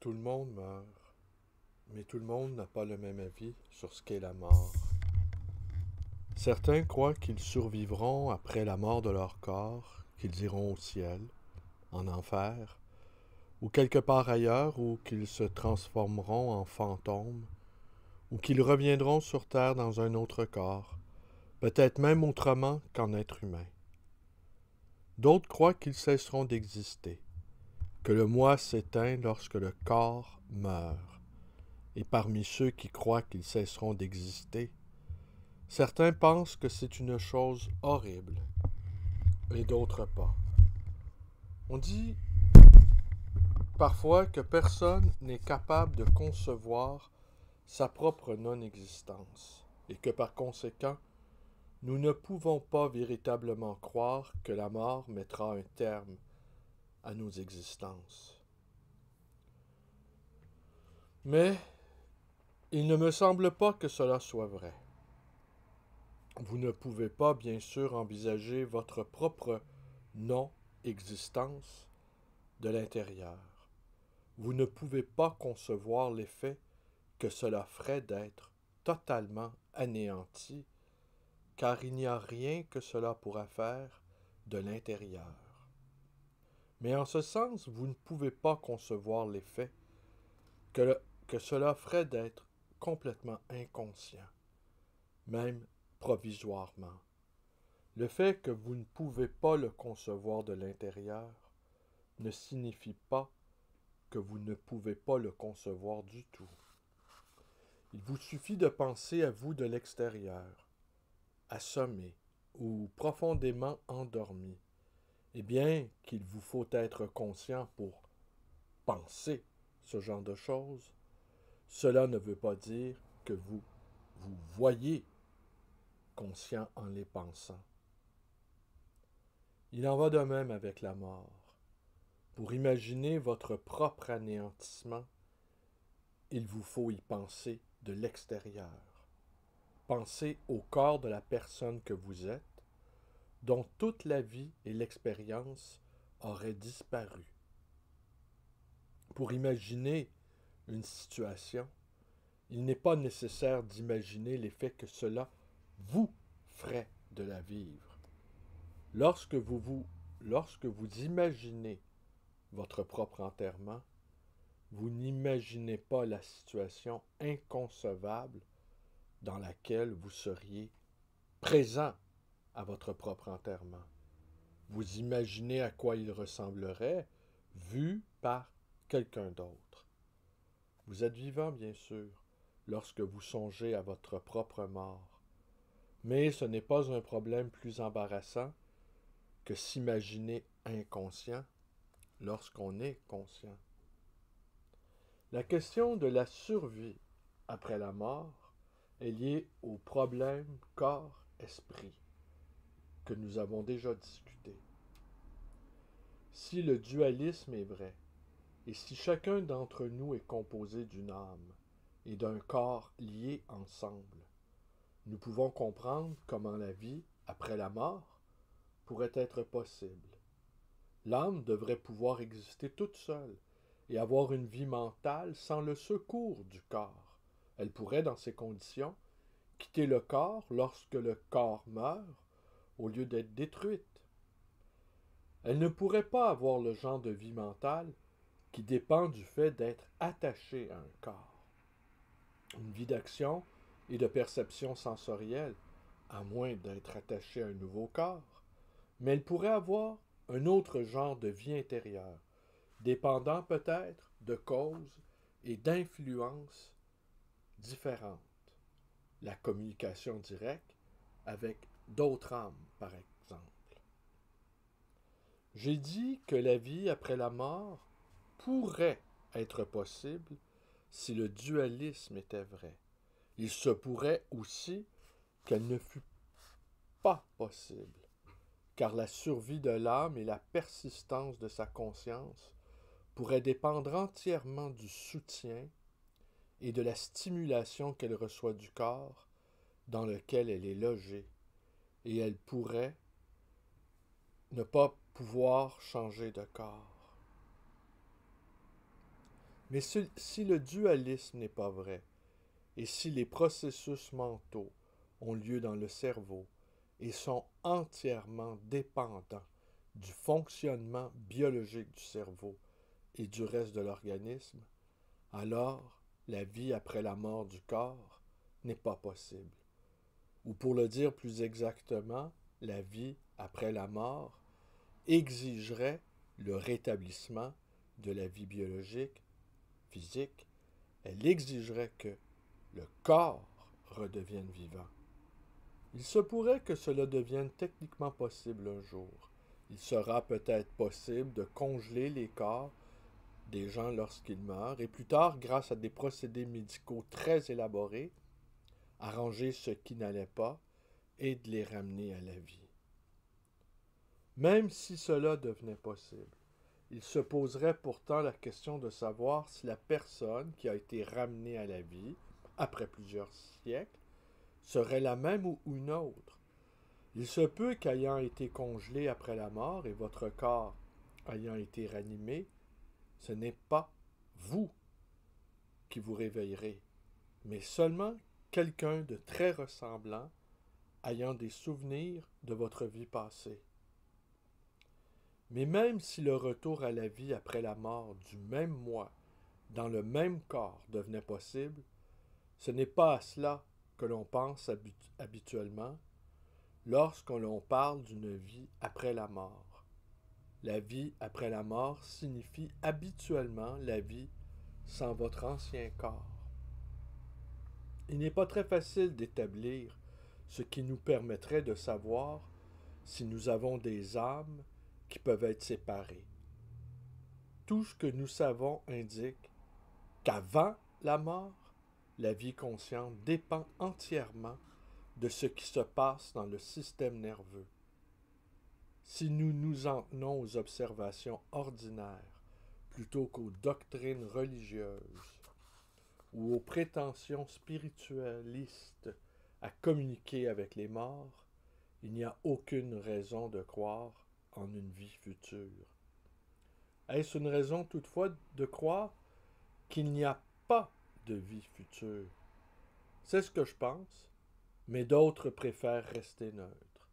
Tout le monde meurt, mais tout le monde n'a pas le même avis sur ce qu'est la mort. Certains croient qu'ils survivront après la mort de leur corps, qu'ils iront au ciel, en enfer, ou quelque part ailleurs où qu'ils se transformeront en fantômes, ou qu'ils reviendront sur terre dans un autre corps, peut-être même autrement qu'en être humain. D'autres croient qu'ils cesseront d'exister, que le moi s'éteint lorsque le corps meurt. Et parmi ceux qui croient qu'ils cesseront d'exister, certains pensent que c'est une chose horrible, et d'autres pas. On dit parfois que personne n'est capable de concevoir sa propre non-existence, et que par conséquent, nous ne pouvons pas véritablement croire que la mort mettra un terme à nos existences. Mais il ne me semble pas que cela soit vrai. Vous ne pouvez pas, bien sûr, envisager votre propre non-existence de l'intérieur. Vous ne pouvez pas concevoir l'effet que cela ferait d'être totalement anéanti, car il n'y a rien que cela pourra faire de l'intérieur. Mais en ce sens, vous ne pouvez pas concevoir l'effet que cela ferait d'être complètement inconscient, même provisoirement. Le fait que vous ne pouvez pas le concevoir de l'intérieur ne signifie pas que vous ne pouvez pas le concevoir du tout. Il vous suffit de penser à vous de l'extérieur, assommé ou profondément endormi, et bien qu'il vous faut être conscient pour penser ce genre de choses, cela ne veut pas dire que vous voyez conscient en les pensant. Il en va de même avec la mort. Pour imaginer votre propre anéantissement, il vous faut y penser de l'extérieur. Pensez au corps de la personne que vous êtes, dont toute la vie et l'expérience auraient disparu. Pour imaginer une situation, il n'est pas nécessaire d'imaginer l'effet que cela vous ferait de la vivre. Lorsque vous imaginez votre propre enterrement, vous n'imaginez pas la situation inconcevable dans laquelle vous seriez présent à votre propre enterrement. Vous imaginez à quoi il ressemblerait vu par quelqu'un d'autre. Vous êtes vivant, bien sûr, lorsque vous songez à votre propre mort. Mais ce n'est pas un problème plus embarrassant que s'imaginer inconscient lorsqu'on est conscient. La question de la survie après la mort est liée au problème corps-esprit que nous avons déjà discuté. Si le dualisme est vrai, et si chacun d'entre nous est composé d'une âme et d'un corps liés ensemble, nous pouvons comprendre comment la vie après la mort pourrait être possible. L'âme devrait pouvoir exister toute seule et avoir une vie mentale sans le secours du corps. Elle pourrait, dans ces conditions, quitter le corps lorsque le corps meurt, au lieu d'être détruite. Elle ne pourrait pas avoir le genre de vie mentale qui dépend du fait d'être attachée à un corps. Une vie d'action et de perception sensorielle, à moins d'être attachée à un nouveau corps, mais elle pourrait avoir un autre genre de vie intérieure, dépendant peut-être de causes et d'influences différentes. La communication directe avec d'autres âmes, par exemple. J'ai dit que la vie après la mort pourrait être possible si le dualisme était vrai. Il se pourrait aussi qu'elle ne fût pas possible, car la survie de l'âme et la persistance de sa conscience pourraient dépendre entièrement du soutien et de la stimulation qu'elle reçoit du corps dans lequel elle est logée, et elle pourrait ne pas pouvoir changer de corps. Mais si le dualisme n'est pas vrai, et si les processus mentaux ont lieu dans le cerveau et sont entièrement dépendants du fonctionnement biologique du cerveau et du reste de l'organisme, alors la vie après la mort du corps n'est pas possible. Ou pour le dire plus exactement, la vie après la mort exigerait le rétablissement de la vie biologique, physique. Elle exigerait que le corps redevienne vivant. Il se pourrait que cela devienne techniquement possible un jour. Il sera peut-être possible de congeler les corps des gens lorsqu'ils meurent et plus tard, grâce à des procédés médicaux très élaborés, arranger ce qui n'allait pas et de les ramener à la vie. Même si cela devenait possible, il se poserait pourtant la question de savoir si la personne qui a été ramenée à la vie, après plusieurs siècles, serait la même ou une autre. Il se peut qu'ayant été congelé après la mort et votre corps ayant été ranimé, ce n'est pas vous qui vous réveillerez, mais seulement quelqu'un de très ressemblant ayant des souvenirs de votre vie passée. Mais même si le retour à la vie après la mort du même moi, dans le même corps, devenait possible, ce n'est pas à cela que l'on pense habituellement lorsque l'on parle d'une vie après la mort. La vie après la mort signifie habituellement la vie sans votre ancien corps. Il n'est pas très facile d'établir ce qui nous permettrait de savoir si nous avons des âmes qui peuvent être séparées. Tout ce que nous savons indique qu'avant la mort, la vie consciente dépend entièrement de ce qui se passe dans le système nerveux. Si nous nous en tenons aux observations ordinaires plutôt qu'aux doctrines religieuses ou aux prétentions spiritualistes à communiquer avec les morts, il n'y a aucune raison de croire en une vie future. Est-ce une raison toutefois de croire qu'il n'y a pas de vie future? C'est ce que je pense, mais d'autres préfèrent rester neutres.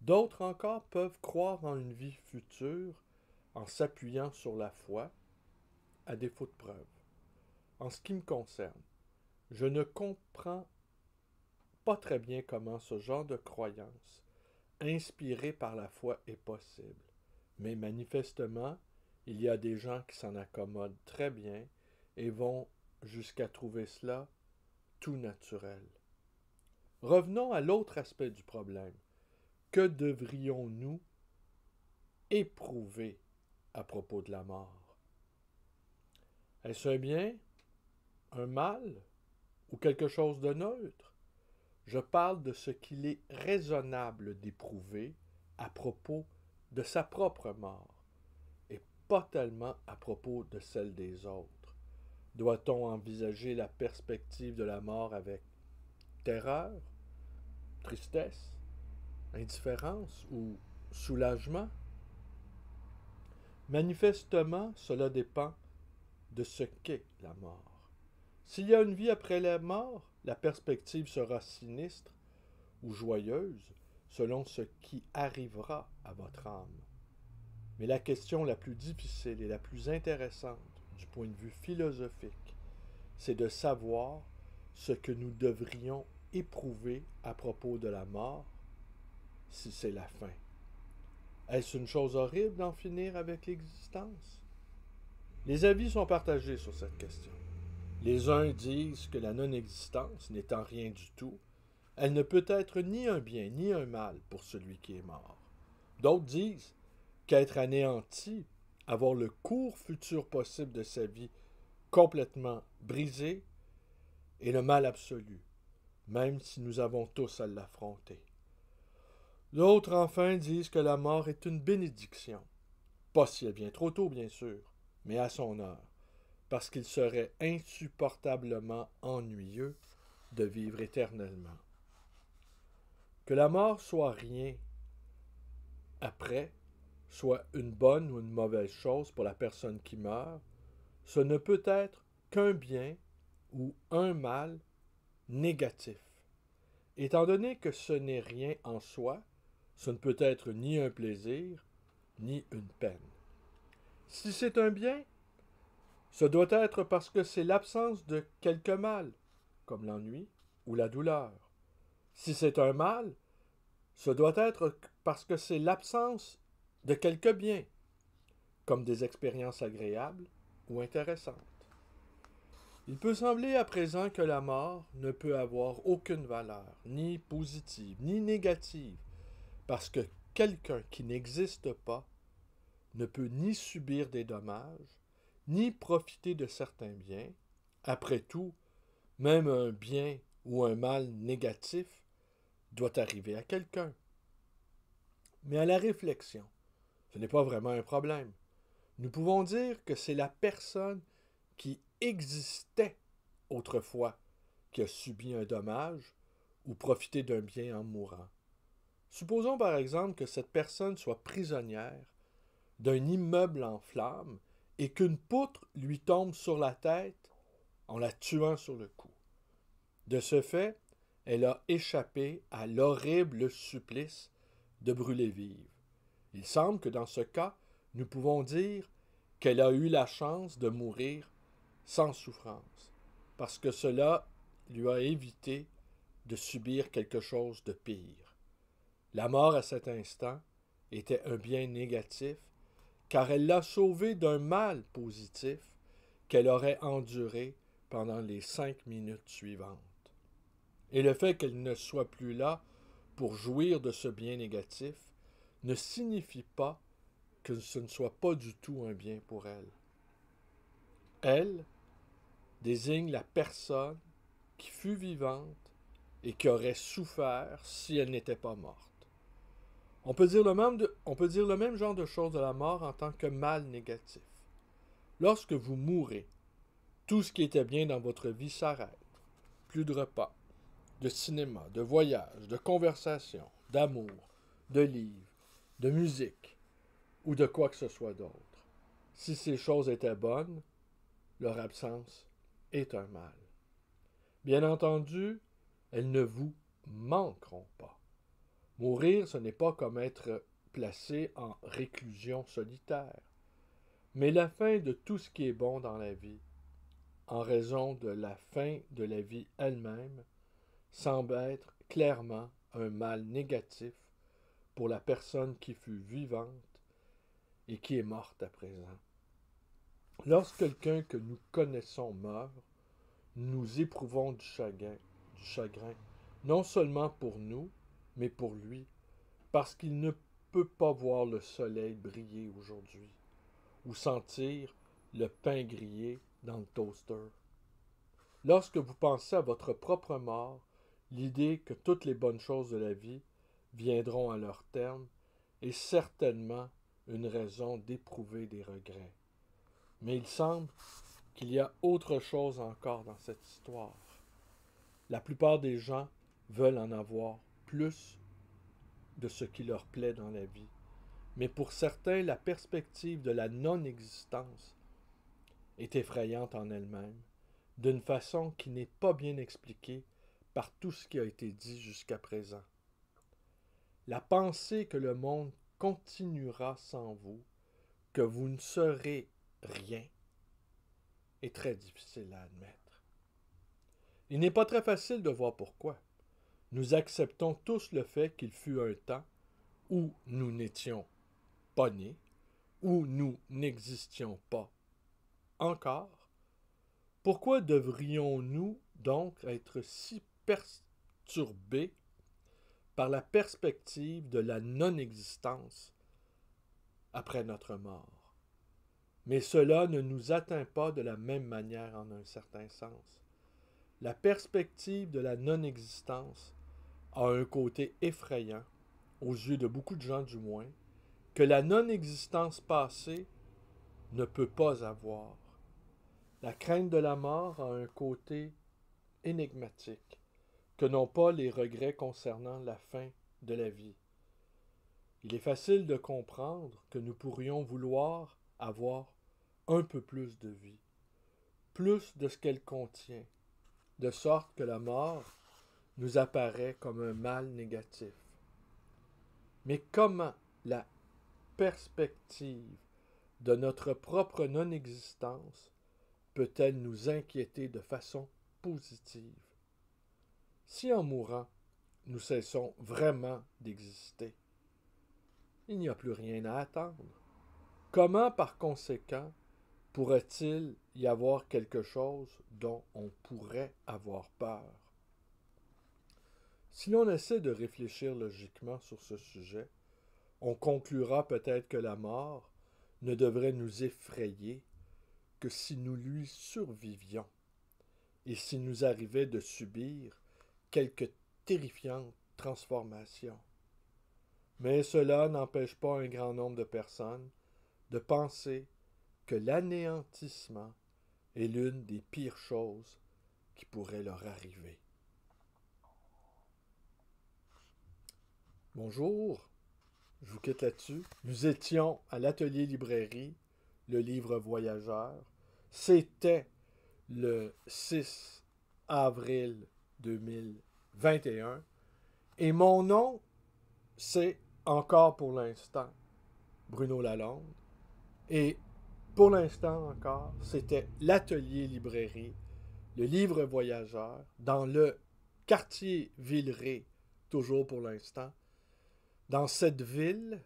D'autres encore peuvent croire en une vie future en s'appuyant sur la foi, à défaut de preuves. En ce qui me concerne, je ne comprends pas très bien comment ce genre de croyance, inspirée par la foi, est possible. Mais manifestement, il y a des gens qui s'en accommodent très bien et vont jusqu'à trouver cela tout naturel. Revenons à l'autre aspect du problème. Que devrions-nous éprouver à propos de la mort? Est-ce un bien, un mal ou quelque chose de neutre? Je parle de ce qu'il est raisonnable d'éprouver à propos de sa propre mort, et pas tellement à propos de celle des autres. Doit-on envisager la perspective de la mort avec terreur, tristesse, indifférence ou soulagement? Manifestement, cela dépend de ce qu'est la mort. S'il y a une vie après la mort, la perspective sera sinistre ou joyeuse selon ce qui arrivera à votre âme. Mais la question la plus difficile et la plus intéressante du point de vue philosophique, c'est de savoir ce que nous devrions éprouver à propos de la mort si c'est la fin. Est-ce une chose horrible d'en finir avec l'existence? Les avis sont partagés sur cette question. Les uns disent que la non-existence n'étant rien du tout, elle ne peut être ni un bien ni un mal pour celui qui est mort. D'autres disent qu'être anéanti, avoir le cours futur possible de sa vie complètement brisé, est le mal absolu, même si nous avons tous à l'affronter. D'autres enfin disent que la mort est une bénédiction, pas si elle vient trop tôt bien sûr, mais à son heure, parce qu'il serait insupportablement ennuyeux de vivre éternellement. Que la mort soit rien après, soit une bonne ou une mauvaise chose pour la personne qui meurt, ce ne peut être qu'un bien ou un mal négatif. Étant donné que ce n'est rien en soi, ce ne peut être ni un plaisir, ni une peine. Si c'est un bien, ce doit être parce que c'est l'absence de quelque mal, comme l'ennui ou la douleur. Si c'est un mal, ce doit être parce que c'est l'absence de quelque bien, comme des expériences agréables ou intéressantes. Il peut sembler à présent que la mort ne peut avoir aucune valeur, ni positive, ni négative, parce que quelqu'un qui n'existe pas ne peut ni subir des dommages, ni profiter de certains biens. Après tout, même un bien ou un mal négatif doit arriver à quelqu'un. Mais à la réflexion, ce n'est pas vraiment un problème. Nous pouvons dire que c'est la personne qui existait autrefois qui a subi un dommage ou profité d'un bien en mourant. Supposons par exemple que cette personne soit prisonnière d'un immeuble en flammes et qu'une poutre lui tombe sur la tête en la tuant sur le coup. De ce fait, elle a échappé à l'horrible supplice de brûler vive. Il semble que dans ce cas, nous pouvons dire qu'elle a eu la chance de mourir sans souffrance, parce que cela lui a évité de subir quelque chose de pire. La mort à cet instant était un bien négatif, car elle l'a sauvée d'un mal positif qu'elle aurait enduré pendant les 5 minutes suivantes. Et le fait qu'elle ne soit plus là pour jouir de ce bien négatif ne signifie pas que ce ne soit pas du tout un bien pour elle. Elle désigne la personne qui fut vivante et qui aurait souffert si elle n'était pas morte. On peut dire le même genre de choses de la mort en tant que mal négatif. Lorsque vous mourrez, tout ce qui était bien dans votre vie s'arrête. Plus de repas, de cinéma, de voyages, de conversations, d'amour, de livres, de musique ou de quoi que ce soit d'autre. Si ces choses étaient bonnes, leur absence est un mal. Bien entendu, elles ne vous manqueront pas. Mourir, ce n'est pas comme être placé en réclusion solitaire, mais la fin de tout ce qui est bon dans la vie, en raison de la fin de la vie elle-même, semble être clairement un mal négatif pour la personne qui fut vivante et qui est morte à présent. Lorsque quelqu'un que nous connaissons meurt, nous éprouvons du chagrin, non seulement pour nous, mais pour lui, parce qu'il ne peut pas voir le soleil briller aujourd'hui, ou sentir le pain grillé dans le toaster. Lorsque vous pensez à votre propre mort, l'idée que toutes les bonnes choses de la vie viendront à leur terme est certainement une raison d'éprouver des regrets. Mais il semble qu'il y a autre chose encore dans cette histoire. La plupart des gens veulent en avoir plus de ce qui leur plaît dans la vie. Mais pour certains, la perspective de la non-existence est effrayante en elle-même, d'une façon qui n'est pas bien expliquée par tout ce qui a été dit jusqu'à présent. La pensée que le monde continuera sans vous, que vous ne serez rien, est très difficile à admettre. Il n'est pas très facile de voir pourquoi. Nous acceptons tous le fait qu'il fut un temps où nous n'étions pas nés, où nous n'existions pas encore. Pourquoi devrions-nous donc être si perturbés par la perspective de la non-existence après notre mort? Mais cela ne nous atteint pas de la même manière en un certain sens. La perspective de la non-existence a un côté effrayant, aux yeux de beaucoup de gens du moins, que la non-existence passée ne peut pas avoir. La crainte de la mort a un côté énigmatique, que n'ont pas les regrets concernant la fin de la vie. Il est facile de comprendre que nous pourrions vouloir avoir un peu plus de vie, plus de ce qu'elle contient, de sorte que la mort nous apparaît comme un mal négatif. Mais comment la perspective de notre propre non-existence peut-elle nous inquiéter de façon positive? Si en mourant, nous cessons vraiment d'exister, il n'y a plus rien à attendre. Comment, par conséquent, pourrait-il y avoir quelque chose dont on pourrait avoir peur? Si l'on essaie de réfléchir logiquement sur ce sujet, on conclura peut-être que la mort ne devrait nous effrayer que si nous lui survivions et s'il nous arrivait de subir quelque terrifiante transformation. Mais cela n'empêche pas un grand nombre de personnes de penser que l'anéantissement est l'une des pires choses qui pourraient leur arriver. Bonjour, je vous quitte là-dessus. Nous étions à l'atelier librairie, le livre voyageur. C'était le 6 avril 2021. Et mon nom, c'est encore pour l'instant Bruno Lalonde. Et pour l'instant encore, c'était l'atelier librairie, le livre voyageur, dans le quartier Villeray, toujours pour l'instant, dans cette ville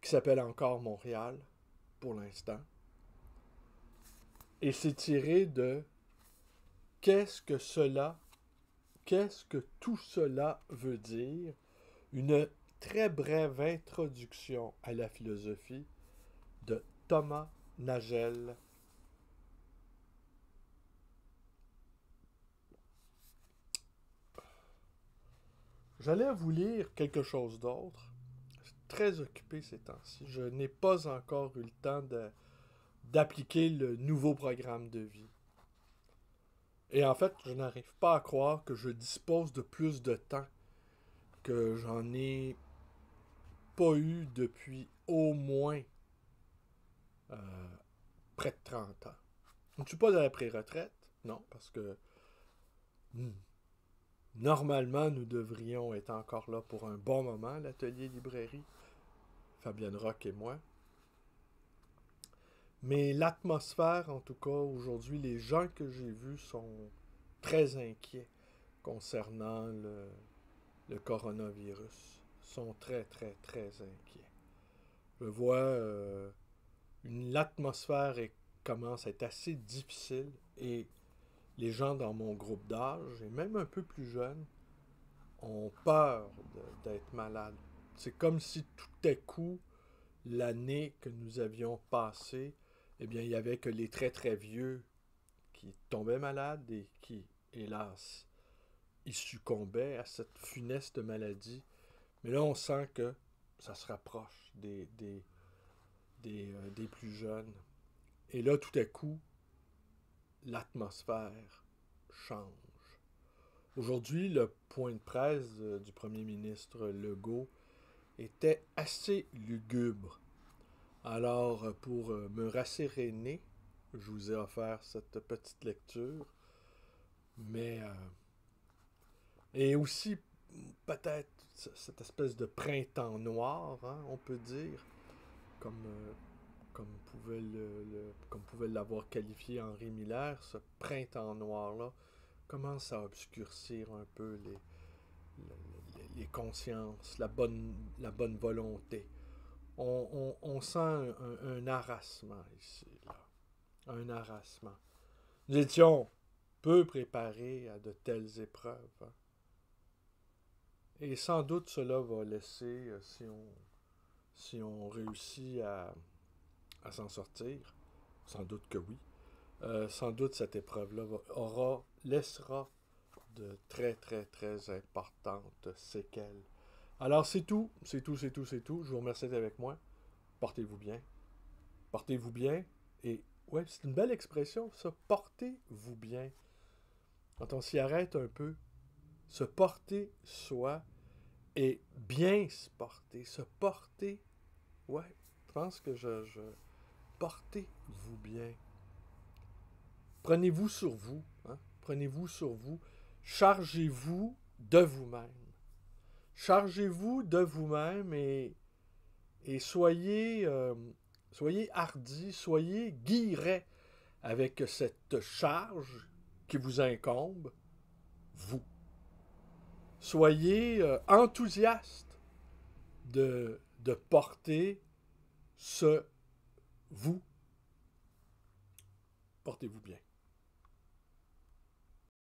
qui s'appelle encore Montréal, pour l'instant. Et c'est tiré de qu'est-ce que tout cela veut dire? Une très brève introduction à la philosophie de Thomas Nagel. J'allais vous lire quelque chose d'autre. Je suis très occupé ces temps-ci. Je n'ai pas encore eu le temps d'appliquer le nouveau programme de vie. Et en fait, je n'arrive pas à croire que je dispose de plus de temps que j'en ai pas eu depuis au moins près de 30 ans. Je ne suis pas à la pré-retraite, non, parce que normalement, nous devrions être encore là pour un bon moment à l'atelier librairie, Fabienne Roch et moi. Mais l'atmosphère, en tout cas, aujourd'hui, les gens que j'ai vus sont très inquiets concernant le coronavirus. Ils sont très, très, très inquiets. Je vois l'atmosphère commence à être assez difficile et les gens dans mon groupe d'âge, et même un peu plus jeunes, ont peur d'être malades. C'est comme si tout à coup, l'année que nous avions passée, eh bien, il n'y avait que les très très vieux qui tombaient malades et qui, hélas, y succombaient à cette funeste maladie. Mais là, on sent que ça se rapproche des plus jeunes. Et là, tout à coup, l'atmosphère change. Aujourd'hui, le point de presse du premier ministre Legault était assez lugubre. Alors, pour me rasséréner, je vous ai offert cette petite lecture. Mais, et aussi, peut-être, cette espèce de printemps noir, hein, on peut dire, comme pouvait l'avoir qualifié Henri Miller, ce printemps noir-là commence à obscurcir un peu les consciences, la bonne volonté. On sent un harassement ici, là. Un harassement. Nous étions peu préparés à de telles épreuves. Hein. Et sans doute cela va laisser, si on réussit à s'en sortir, sans doute que oui, sans doute cette épreuve-là laissera de très, très, très importantes séquelles. Alors, c'est tout. Je vous remercie d'être avec moi. Portez-vous bien. Portez-vous bien. Et, ouais, c'est une belle expression, ça. Portez-vous bien. Quand on s'y arrête un peu, se porter soi et bien se porter. Se porter, ouais, je pense que portez-vous bien. Prenez-vous sur vous. Hein? Prenez-vous sur vous. Chargez-vous de vous-même. Chargez-vous de vous-même et soyez, soyez hardi, soyez guilleret avec cette charge qui vous incombe, vous. Soyez enthousiaste de porter ce vous. Portez-vous bien.